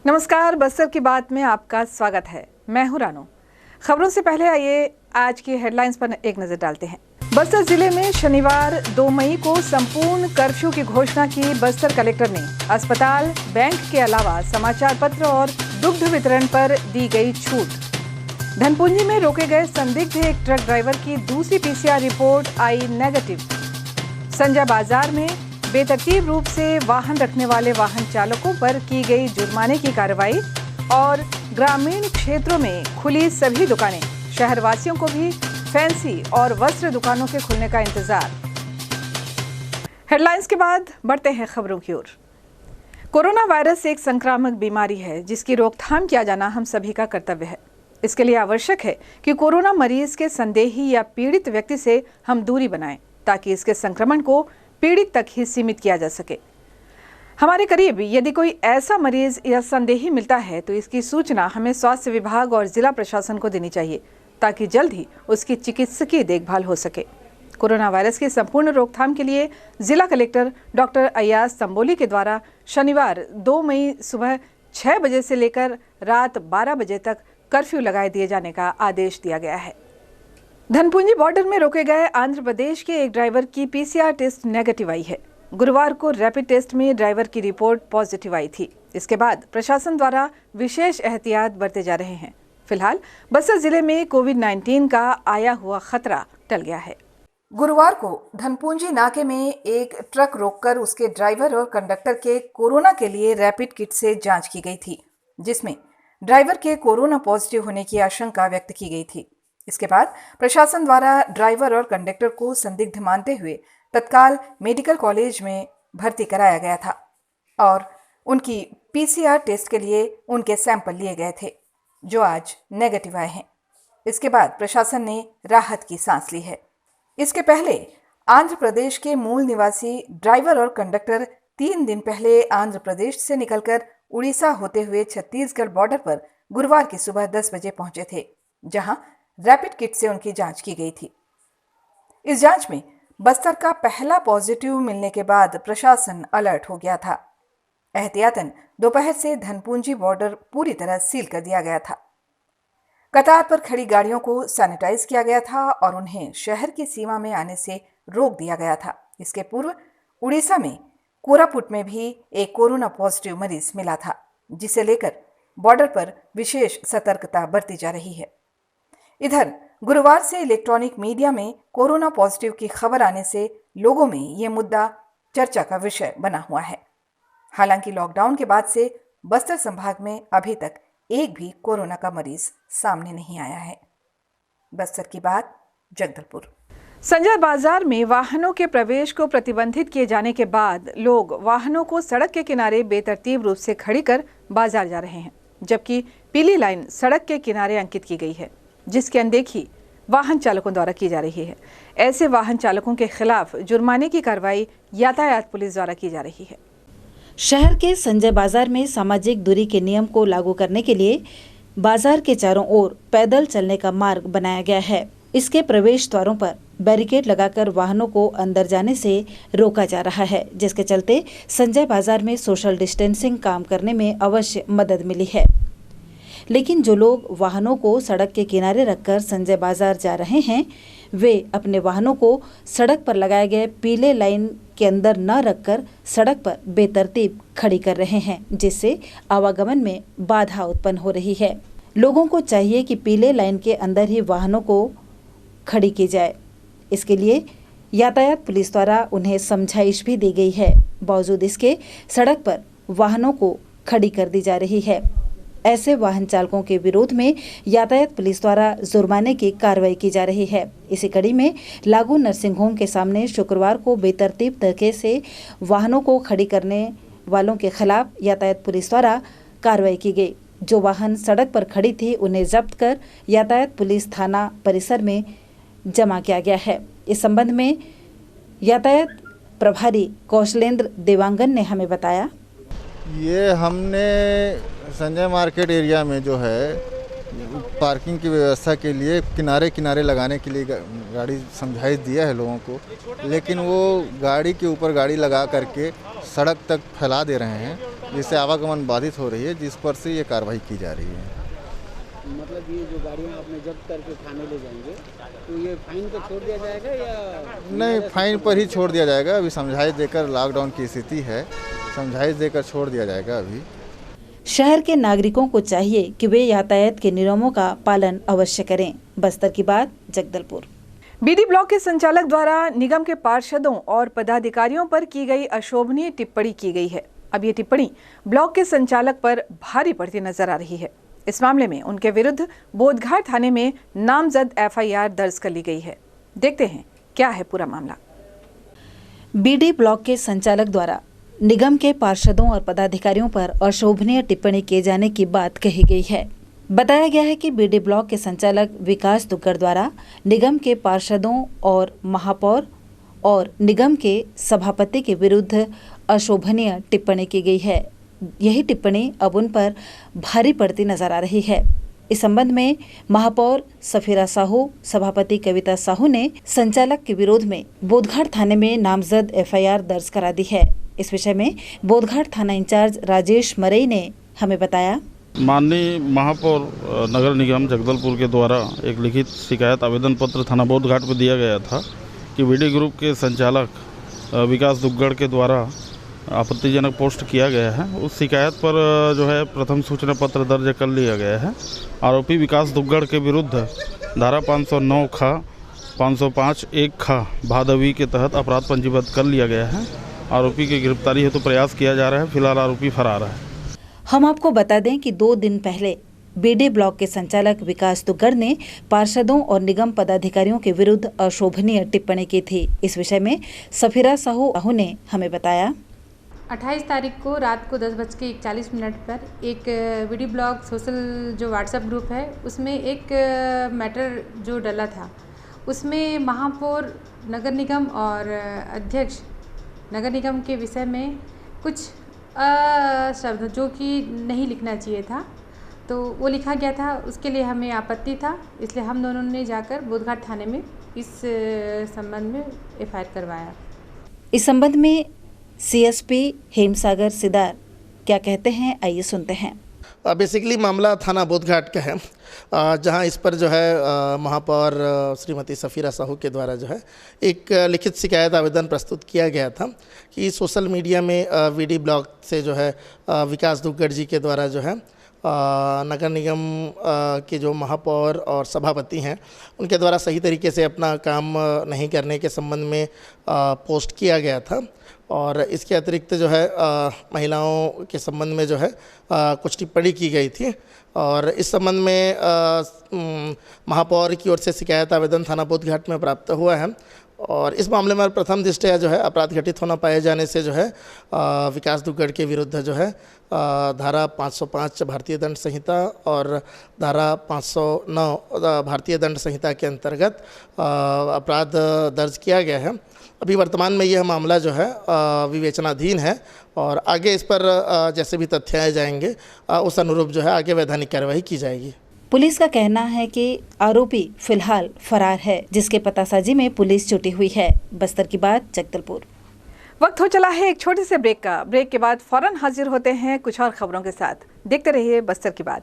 नमस्कार, बस्तर की बात में आपका स्वागत है। मैं हूं रानो। खबरों से पहले आइए आज की हेडलाइंस पर एक नजर डालते हैं। बस्तर जिले में शनिवार 2 मई को संपूर्ण कर्फ्यू की घोषणा की बस्तर कलेक्टर ने। अस्पताल, बैंक के अलावा समाचार पत्र और दुग्ध वितरण पर दी गई छूट। धनपुंजी में रोके गए संदिग्ध एक ट्रक ड्राइवर की दूसरी पीसीआर रिपोर्ट आई नेगेटिव। संजय बाजार में बेतरतीब रूप से वाहन रखने वाले वाहन चालकों पर की गई जुर्माने की कार्रवाई। और ग्रामीण क्षेत्रों में खुली सभी दुकानें, शहरवासियों को भी फैंसी और वस्त्र दुकानों के खुलने का इंतजार। हेडलाइंस के बाद बढ़ते हैं खबरों की ओर। कोरोना वायरस एक संक्रामक बीमारी है जिसकी रोकथाम किया जाना हम सभी का कर्तव्य है। इसके लिए आवश्यक है कि कोरोना मरीज के संदेही या पीड़ित व्यक्ति से हम दूरी बनाएं ताकि इसके संक्रमण को पीड़ित तक ही सीमित किया जा सके। हमारे करीब यदि कोई ऐसा मरीज या संदेही मिलता है तो इसकी सूचना हमें स्वास्थ्य विभाग और जिला प्रशासन को देनी चाहिए ताकि जल्द ही उसकी चिकित्सकीय देखभाल हो सके। कोरोना वायरस की संपूर्ण रोकथाम के लिए जिला कलेक्टर डॉक्टर अय्याज तंबोली के द्वारा शनिवार 2 मई सुबह 6 बजे से लेकर रात 12 बजे तक कर्फ्यू लगाए दिए जाने का आदेश दिया गया है। धनपुंजी बॉर्डर में रोके गए आंध्र प्रदेश के एक ड्राइवर की पीसीआर टेस्ट नेगेटिव आई है। गुरुवार को रैपिड टेस्ट में ड्राइवर की रिपोर्ट पॉजिटिव आई थी। इसके बाद प्रशासन द्वारा विशेष एहतियात बरते जा रहे हैं। फिलहाल बस्तर जिले में कोविड-19 का आया हुआ खतरा टल गया है। गुरुवार को धनपुंजी नाके में एक ट्रक रोककर उसके ड्राइवर और कंडक्टर के कोरोना के लिए रैपिड किट से जांच की गई थी, जिसमें ड्राइवर के कोरोना पॉजिटिव होने की आशंका व्यक्त की गई थी। इसके बाद प्रशासन द्वारा ड्राइवर और कंडक्टर को संदिग्ध मानते हुए तत्काल मेडिकल कॉलेज में भर्ती कराया गया था और उनकी पीसीआर टेस्ट के लिए उनके सैंपल लिए गए थे, जो आज नेगेटिव आए हैं। इसके बाद प्रशासन ने राहत की सांस ली है। इसके पहले आंध्र प्रदेश के मूल निवासी ड्राइवर और कंडक्टर 3 दिन पहले आंध्र प्रदेश से निकलकर उड़ीसा होते हुए छत्तीसगढ़ बॉर्डर पर गुरुवार की सुबह 10 बजे पहुंचे थे, जहां रैपिड किट से उनकी जांच की गई थी। इस जांच में बस्तर का पहला पॉजिटिव मिलने के बाद प्रशासन अलर्ट हो गया था। एहतियातन दोपहर से धनपुंजी बॉर्डर पूरी तरह सील कर दिया गया था। कतार पर खड़ी गाड़ियों को सैनिटाइज किया गया था और उन्हें शहर की सीमा में आने से रोक दिया गया था। इसके पूर्व उड़ीसा में कोरापुट में भी एक कोरोना पॉजिटिव मरीज मिला था, जिसे लेकर बॉर्डर पर विशेष सतर्कता बरती जा रही है। इधर गुरुवार से इलेक्ट्रॉनिक मीडिया में कोरोना पॉजिटिव की खबर आने से लोगों में ये मुद्दा चर्चा का विषय बना हुआ है। हालांकि लॉकडाउन के बाद से बस्तर संभाग में अभी तक एक भी कोरोना का मरीज सामने नहीं आया है। बस्तर की बात, जगदलपुर। संजय बाजार में वाहनों के प्रवेश को प्रतिबंधित किए जाने के बाद लोग वाहनों को सड़क के किनारे बेतरतीब रूप से खड़ी कर बाजार जा रहे हैं, जबकि पीली लाइन सड़क के किनारे अंकित की गई है, जिसकी अनदेखी वाहन चालकों द्वारा की जा रही है। ऐसे वाहन चालकों के खिलाफ जुर्माने की कार्रवाई यातायात पुलिस द्वारा की जा रही है। शहर के संजय बाजार में सामाजिक दूरी के नियम को लागू करने के लिए बाजार के चारों ओर पैदल चलने का मार्ग बनाया गया है। इसके प्रवेश द्वारों पर बैरिकेड लगाकर वाहनों को अंदर जाने से रोका जा रहा है, जिसके चलते संजय बाजार में सोशल डिस्टेंसिंग काम करने में अवश्य मदद मिली है। लेकिन जो लोग वाहनों को सड़क के किनारे रखकर संजय बाजार जा रहे हैं, वे अपने वाहनों को सड़क पर लगाए गए पीले लाइन के अंदर न रखकर सड़क पर बेतरतीब खड़ी कर रहे हैं, जिससे आवागमन में बाधा उत्पन्न हो रही है। लोगों को चाहिए कि पीले लाइन के अंदर ही वाहनों को खड़ी की जाए। इसके लिए यातायात पुलिस द्वारा उन्हें समझाइश भी दी गई है। बावजूद इसके सड़क पर वाहनों को खड़ी कर दी जा रही है। ऐसे वाहन चालकों के विरोध में यातायात पुलिस द्वारा जुर्माने की कार्रवाई की जा रही है। इसी कड़ी में लागू नर्सिंग होम के सामने शुक्रवार को बेतरतीब तरीके से वाहनों को खड़ी करने वालों के खिलाफ यातायात पुलिस द्वारा कार्रवाई की गई। जो वाहन सड़क पर खड़ी थी उन्हें जब्त कर यातायात पुलिस थाना परिसर में जमा किया गया है। इस संबंध में यातायात प्रभारी कौशलेंद्र देवांगन ने हमें बताया, ये हमने संजय मार्केट एरिया में जो है पार्किंग की व्यवस्था के लिए किनारे किनारे लगाने के लिए गाड़ी समझाइश दिया है लोगों को, लेकिन वो गाड़ी के ऊपर गाड़ी लगा करके सड़क तक फैला दे रहे हैं जिससे आवागमन बाधित हो रही है, जिस पर से ये कार्रवाई की जा रही है। मतलब ये जो गाड़ियाँ आपने जब्त करके थाने ले जाएंगे तो ये फाइन पर छोड़ दिया जाएगा या नहीं, फाइन पर ही छोड़ दिया जाएगा। अभी समझाइश देकर, लॉकडाउन की स्थिति है, समझाइश देकर छोड़ दिया जाएगा। अभी शहर के नागरिकों को चाहिए कि वे यातायात के नियमों का पालन अवश्य करें। बस्तर की बात, जगदलपुर। बीडी ब्लॉक के संचालक द्वारा निगम के पार्षदों और पदाधिकारियों पर की गई अशोभनीय टिप्पणी की गई है। अब ये टिप्पणी ब्लॉक के संचालक पर भारी पड़ती नजर आ रही है। इस मामले में उनके विरुद्ध बोधघाट थाने में नामजद एफआईआर दर्ज कर ली गई है। देखते हैं क्या है पूरा मामला। बीडी ब्लॉक के संचालक द्वारा निगम के पार्षदों और पदाधिकारियों पर अशोभनीय टिप्पणी किए जाने की बात कही गई है। बताया गया है कि बीडी ब्लॉक के संचालक विकास दुग्गड़ द्वारा निगम के पार्षदों और महापौर और निगम के सभापति के विरुद्ध अशोभनीय टिप्पणी की गई है। यही टिप्पणी अब उन पर भारी पड़ती नजर आ रही है। इस संबंध में महापौर सफीरा साहू, सभापति कविता साहू ने संचालक के विरोध में बोधघाट थाने में नामजद एफआईआर दर्ज करा दी है। इस विषय में बोधघाट थाना इंचार्ज राजेश मरई ने हमें बताया। माननीय महापौर नगर निगम जगदलपुर के द्वारा एक लिखित शिकायत आवेदन पत्र थाना बोधघाट पर दिया गया था कि बीडी ग्रुप के संचालक विकास दुग्गड़ के द्वारा आपत्तिजनक पोस्ट किया गया है। उस शिकायत पर जो है प्रथम सूचना पत्र दर्ज कर लिया गया है। आरोपी विकास दुग्गड़ के विरुद्ध धारा 509 ख 505 1 ख भादवी के तहत अपराध पंजीबद्ध कर लिया गया है। आरोपी की गिरफ्तारी हेतु प्रयास किया जा रहा है। फिलहाल आरोपी फरार है। हम आपको बता दें कि 2 दिन पहले बीडी ब्लॉक के संचालक विकास दुग्गड़ ने पार्षदों और निगम पदाधिकारियों के विरुद्ध अशोभनीय टिप्पणी की थी। इस विषय में सफीरा साहू ने हमें बताया। 28 तारीख को रात को 10:41 पर एक बीडी ब्लॉक सोशल जो व्हाट्सएप ग्रुप है उसमें एक मैटर जो डला था, उसमें महापौर नगर निगम और अध्यक्ष नगर निगम के विषय में कुछ शब्द जो कि नहीं लिखना चाहिए था, तो वो लिखा गया था। उसके लिए हमें आपत्ति था, इसलिए हम दोनों ने जाकर बोधघाट थाने में इस संबंध में एफआईआर करवाया। इस संबंध में सीएसपी हेमसागर सिदार क्या कहते हैं, आइए सुनते हैं। बेसिकली मामला थाना बोधघाट का है, जहां इस पर जो है महापौर श्रीमती सफीरा साहू के द्वारा जो है एक लिखित शिकायत आवेदन प्रस्तुत किया गया था कि सोशल मीडिया में बीडी ब्लॉक से जो है विकास दुग्गड़ जी के द्वारा जो है नगर निगम के जो महापौर और सभापति हैं उनके द्वारा सही तरीके से अपना काम नहीं करने के संबंध में पोस्ट किया गया था। और इसके अतिरिक्त जो है महिलाओं के संबंध में जो है कुछ टिप्पणी की गई थी। और इस संबंध में महापौर की ओर से शिकायत आवेदन थाना बोधघाट में प्राप्त हुआ है। और इस मामले में प्रथम दृष्टया जो है अपराध घटित होना पाए जाने से जो है विकास दुग्गड़ के विरुद्ध जो है धारा 505 भारतीय दंड संहिता और धारा 509 भारतीय दंड संहिता के अंतर्गत अपराध दर्ज किया गया है। अभी वर्तमान में यह मामला जो है विवेचनाधीन है और आगे इस पर जैसे भी तथ्य आए जाएंगे उस अनुरूप जो है आगे वैधानिक कार्रवाई की जाएगी। पुलिस का कहना है कि आरोपी फिलहाल फरार है, जिसके पतासाजी में पुलिस जुटी हुई है। बस्तर की बात, जगदलपुर। वक्त हो चला है एक छोटे से ब्रेक का। ब्रेक के बाद फौरन हाजिर होते हैं कुछ और खबरों के साथ। देखते रहिए बस्तर की बात।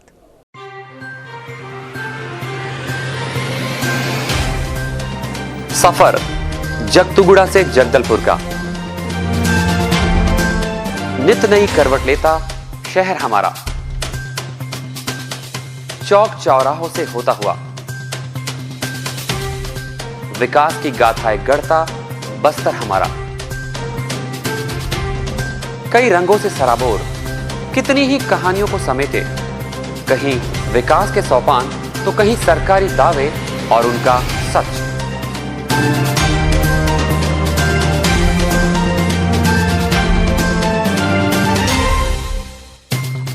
सफर जगतुगुड़ा से जगदलपुर का नित नई करवट लेता शहर हमारा, चौक चौराहों से होता हुआ विकास की गाथाएं गढ़ता बस्तर हमारा। कई रंगों से सराबोर कितनी ही कहानियों को समेटे, कहीं विकास के सोपान तो कहीं सरकारी दावे और उनका सच।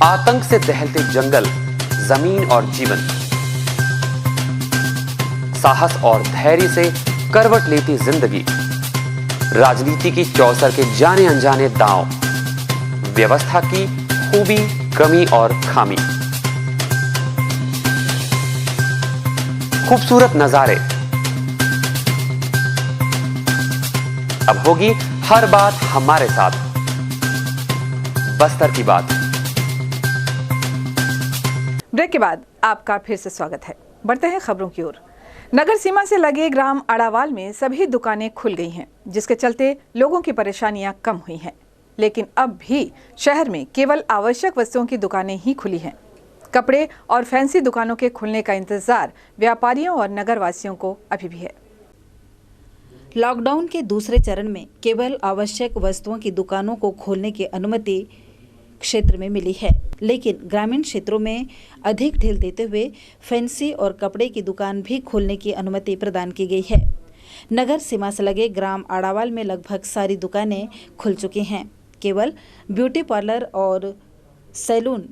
आतंक से दहलते जंगल, जमीन और जीवन, साहस और धैर्य से करवट लेती जिंदगी, राजनीति की चौसर के जाने अनजाने दांव, व्यवस्था की खूबी, कमी और खामी, खूबसूरत नजारे। अब होगी हर बात हमारे साथ। बस्तर की बात। ब्रेक के बाद आपका फिर से स्वागत है। बढ़ते हैं खबरों की ओर। नगर सीमा से लगे ग्राम अड़ावाल में सभी दुकानें खुल गई हैं, जिसके चलते लोगों की परेशानियां कम हुई हैं। लेकिन अब भी शहर में केवल आवश्यक वस्तुओं की दुकानें ही खुली हैं। कपड़े और फैंसी दुकानों के खुलने का इंतजार व्यापारियों और नगरवासियों को अभी भी है। लॉकडाउन के दूसरे चरण में केवल आवश्यक वस्तुओं की दुकानों को खोलने की अनुमति क्षेत्र में मिली है, लेकिन ग्रामीण क्षेत्रों में अधिक ढील देते हुए फैंसी और कपड़े की दुकान भी खोलने की अनुमति प्रदान की गई है। नगर सीमा से लगे ग्राम अड़ावाल में लगभग सारी दुकानें खुल चुकी हैं। केवल ब्यूटी पार्लर और सैलून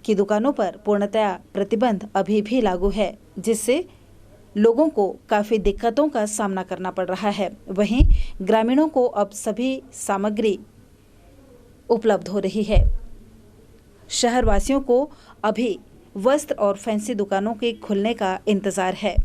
की दुकानों पर पूर्णतया प्रतिबंध अभी भी लागू है, जिससे लोगों को काफ़ी दिक्कतों का सामना करना पड़ रहा है। वहीं ग्रामीणों को अब सभी सामग्री उपलब्ध हो रही है। शहरवासियों को अभी वस्त्र और फैंसी दुकानों के खुलने का इंतजार है।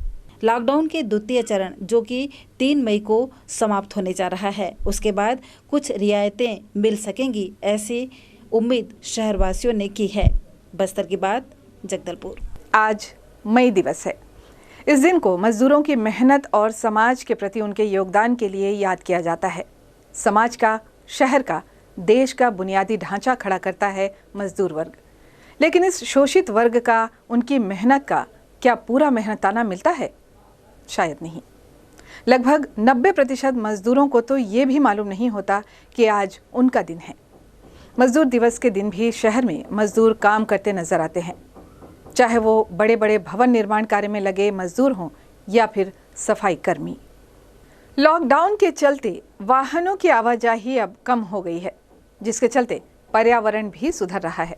लॉकडाउन के द्वितीय चरण, जो कि 3 मई को समाप्त होने जा रहा है, उसके बाद कुछ रियायतें मिल सकेंगी, ऐसी उम्मीद शहरवासियों ने की है। बस्तर की बात, जगदलपुर। आज मई दिवस है। इस दिन को मजदूरों की मेहनत और समाज के प्रति उनके योगदान के लिए याद किया जाता है। समाज का, शहर का, देश का बुनियादी ढांचा खड़ा करता है मजदूर वर्ग। लेकिन इस शोषित वर्ग का, उनकी मेहनत का क्या पूरा मेहनताना मिलता है? शायद नहीं। लगभग 90% मजदूरों को तो ये भी मालूम नहीं होता कि आज उनका दिन है। मजदूर दिवस के दिन भी शहर में मजदूर काम करते नजर आते हैं, चाहे वो बड़े बड़े भवन निर्माण कार्य में लगे मजदूर हों या फिर सफाई कर्मी। लॉकडाउन के चलते वाहनों की आवाजाही अब कम हो गई है, जिसके चलते पर्यावरण भी सुधर रहा है।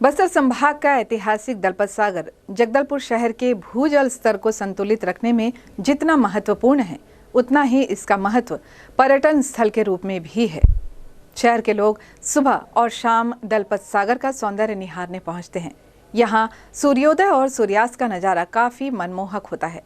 बस्तर संभाग का ऐतिहासिक दलपत सागर जगदलपुर शहर के भूजल स्तर को संतुलित रखने में जितना महत्वपूर्ण है, उतना ही इसका महत्व पर्यटन स्थल के रूप में भी है। शहर के लोग सुबह और शाम दलपत सागर का सौंदर्य निहारने पहुंचते हैं। यहाँ सूर्योदय और सूर्यास्त का नज़ारा काफ़ी मनमोहक होता है।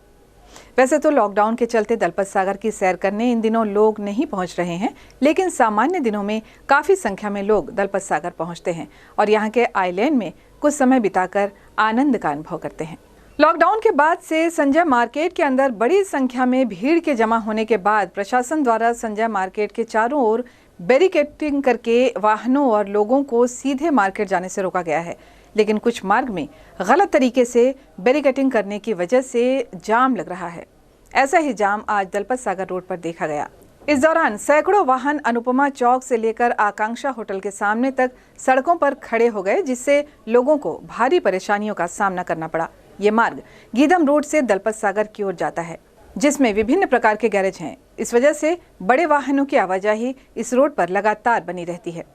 वैसे तो लॉकडाउन के चलते दलपत सागर की सैर करने इन दिनों लोग नहीं पहुंच रहे हैं, लेकिन सामान्य दिनों में काफ़ी संख्या में लोग दलपत सागर पहुंचते हैं और यहाँ के आइलैंड में कुछ समय बिताकर आनंद का अनुभव करते हैं। लॉकडाउन के बाद से संजय मार्केट के अंदर बड़ी संख्या में भीड़ के जमा होने के बाद प्रशासन द्वारा संजय मार्केट के चारों ओर बैरिकेडिंग करके वाहनों और लोगों को सीधे मार्केट जाने से रोका गया है। लेकिन कुछ मार्ग में गलत तरीके से बैरिकेडिंग करने की वजह से जाम लग रहा है। ऐसा ही जाम आज दलपत सागर रोड पर देखा गया। इस दौरान सैकड़ों वाहन अनुपमा चौक से लेकर आकांक्षा होटल के सामने तक सड़कों पर खड़े हो गए, जिससे लोगों को भारी परेशानियों का सामना करना पड़ा। ये मार्ग गीदम रोड से दलपत सागर की ओर जाता है, जिसमें विभिन्न प्रकार के गैरेज हैं। इस वजह से बड़े वाहनों की आवाजाही इस रोड पर लगातार बनी रहती है।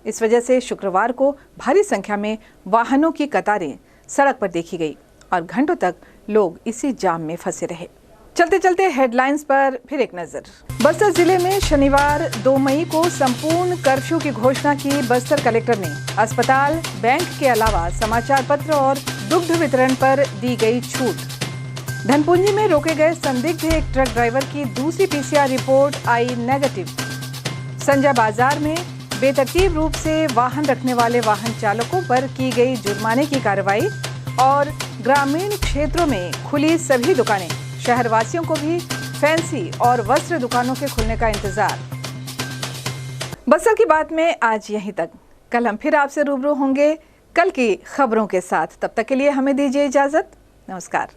इस वजह से शुक्रवार को भारी संख्या में वाहनों की कतारें सड़क पर देखी गई और घंटों तक लोग इसी जाम में फंसे रहे। चलते चलते हेडलाइंस पर फिर एक नजर। बस्तर जिले में शनिवार 2 मई को संपूर्ण कर्फ्यू की घोषणा की बस्तर कलेक्टर ने। अस्पताल, बैंक के अलावा समाचार पत्र और दुग्ध वितरण पर दी गई छूट। धनपुंजी में रोके गए संदिग्ध एक ट्रक ड्राइवर की दूसरी PCR रिपोर्ट आई नेगेटिव। संजय बाजार में बेतरतीब रूप से वाहन रखने वाले वाहन चालकों पर की गई जुर्माने की कार्रवाई और ग्रामीण क्षेत्रों में खुली सभी दुकानें। शहरवासियों को भी फैंसी और वस्त्र दुकानों के खुलने का इंतजार। बस्तर की बात में आज यहीं तक। कल हम फिर आपसे रूबरू होंगे कल की खबरों के साथ। तब तक के लिए हमें दीजिए इजाजत। नमस्कार।